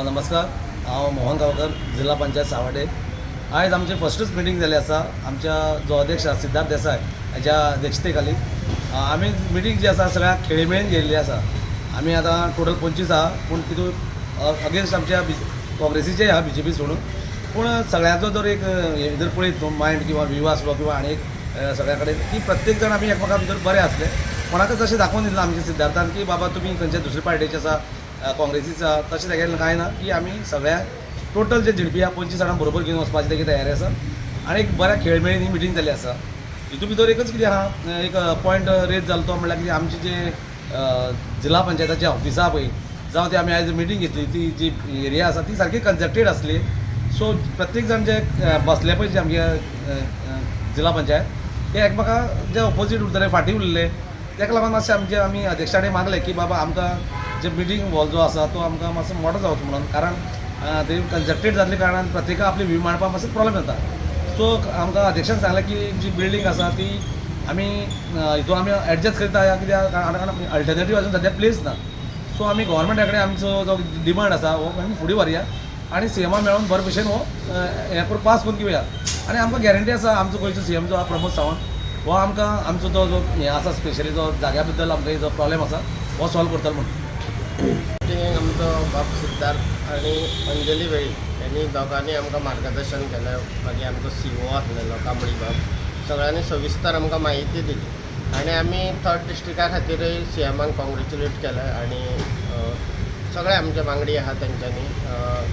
नमस्कार, हांव मोहन गांवकर, जिल्हा पंचायत सावड्डे. आयज आमचे फस्टच मिटींग जाली आसा. आमच्या जो अध्यक्ष आसा सिद्धार्थ देसाय हेच्या अध्यक्षते खाली आमी मिटींग जी आसा सगळ्यांक खेळीमेळीन घेयल्ली आसा. आमी आतां टोटल 25 आहा, पूण तितून अगेन्स्ट आमच्या काँग्रेसीचे आहा, BJP सोडून. पूण सगळ्यांचो जर एक हे जर पळयत न्हू मायंड किंवा व्यू आसलो किंवा आनी एक सगळ्या कडेन की प्रत्येक जण आमी एकमेका भितर बरे आसले. कोणाकच अशें दाखोवन दिलें आमच्या सिद्धार्थान की बाबा तुमी खंयच्या दुसरे पार्टीचे आसा, काँग्रेसीचो आसा, तशें तेगेलें कांय ना की आमी सगळ्या टोटल जे झेडपी आहा 25 जाणां बरोबर घेवन वचपाची तेजी तयारी आसा. आनी एक बऱ्या खेळमेळीन ही मिटींग जाली आसा. हितून भितर एकच कितें आहा, एक पॉयंट रेज जालो तो म्हणल्यार की आमचे जे जिल्हा पंचायताचे ऑफिस आहा पळय, जावं ती आमी आयज मिटींग घेतली, ती जी एरिया आसा ती सारकी कंजेक्टेड आसली. सो प्रत्येक जण जे बसले पळय जे आमगे जिल्हा पंचायत ते एकमेका जे ऑपोजीट उरतले फाटीं उरले, ताका लागून मातशें आमी अध्यक्षाकडे मागलें की बाबा आमकां जे मिटींग हॉल जो आसा तो आमकां मातसो मोठो जावचो म्हणून, कारण ते कंजेक्टेड जाल्ले कारणान प्रत्येका आपली व्यू मांडपाक मातसो प्रॉब्लेम जाता. सो आमकां अध्यक्षान सांगलें की जी बिल्डींग आसा ती आमी हितून आमी एडजस्ट करता, कित्याक अल्टरनेटीव अजून सद्या प्लेस ना. सो आमी गोवोरमेंटा कडेन आमचो जो डिमांड आसा हो आमी फुडें व्हरया आनी CMा मेळोन बरे भशेन हो हें करून पास करून घेवया. आनी आमकां गॅरंटी आसा आमचो गोंयचो CM जो आहा प्रमोद सावंत हो आमकां आमचो जो हें आसा स्पेशली जो जाग्या बद्दल आमकां जो प्रॉब्लेम आसा हो सॉल्व करतलो म्हणून. मिटिंगेक आमचो बाब सिद्धार्थ आनी अंजली वेळी यांनी दोगांनी आमकां मार्गदर्शन केलें. मागीर आमचो CO आसलेलो कांबळी बाब, सगळ्यांनी सविस्तर आमकां म्हायती दिली आनी आमी 3rd डिस्ट्रिक्टा खातीरय CMाक कॉंग्रेच्युलेट केलें आनी सगळे आमचे वांगडी आहा तेंच्यांनी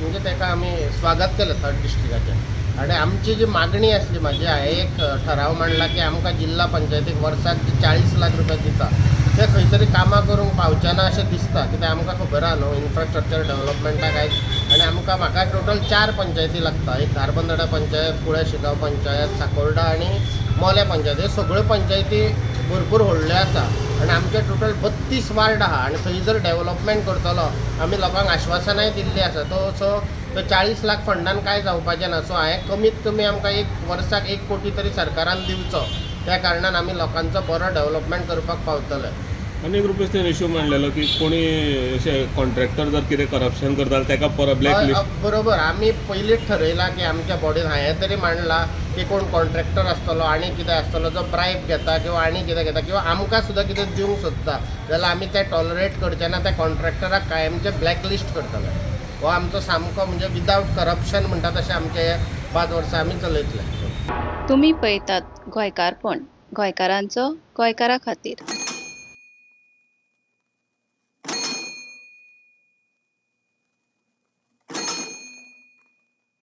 म्हणजे ताका आमी स्वागत केलें 3rd डिस्ट्रिक्टाचें. आनी आमची जी मागणी आसली, म्हाजी हांवें एक ठराव मांडला की आमकां जिल्हा पंचायतीक वर्साक जे 40 लाख रुपया दिता ते खंय तरी कामां करूंक पावचे ना अशें दिसता. कित्याक आमकां खबर आहा न्हू इन्फ्रास्ट्रक्चर डेवलपमेंटाक आयज. आनी आमकां म्हाका टोटल 4 पंचायती लागता. एक धारबंदोडा पंचायत, कुळ्या शिगांव पंचायत, साकोर्डा आनी मोल्या पंचायत. ह्यो सगळ्यो पंचायती भरपूर व्हडल्यो आसा आनी आमचे टोटल 32 वार्ड आहा. आनी थंय जर डेवलपमेंट करतलो आमी लोकांक आश्वासनाय दिल्ली आसा. सो 40 लाख फंडान कांय जावपाचें ना. सो हांवें कमीत कमी आमकां एक वर्साक 1 कोटी तरी सरकारान दिवचो. त्या कारणान आमी लोकांचो बरो डेवलपमेंट करपाक पावतले. अनेक रुपये ते इश्यू मांडलेलो की कोणी अशे कॉन्ट्रॅक्टर जर कितें करप्शन करता ताका परत ब्लॅकलिस्ट. बरोबर, आमी पयलींच ठरयलां की आमच्या बॉडीन हांवें तरी मांडला की कोण कॉन्ट्रॅक्टर आसतलो आनी कितें आसतलो जो ब्रायब घेता किंवा आनी कितें घेता किंवा आमकां सुद्दां कितें दिवंक सोदता जाल्यार आमी तें टॉलरेट करचे ना. त्या कॉन्ट्रॅक्टराक कायमचे ब्लॅकलिस्ट करतले. हो आमचो सामको म्हणजे विदावट करप्शन म्हणटा तशें आमचे 5 वर्सां आमी चलयतले. तुम्ही पळयतात गोंयकारपण, गोंयकारांचो गोंयकारा खातीर.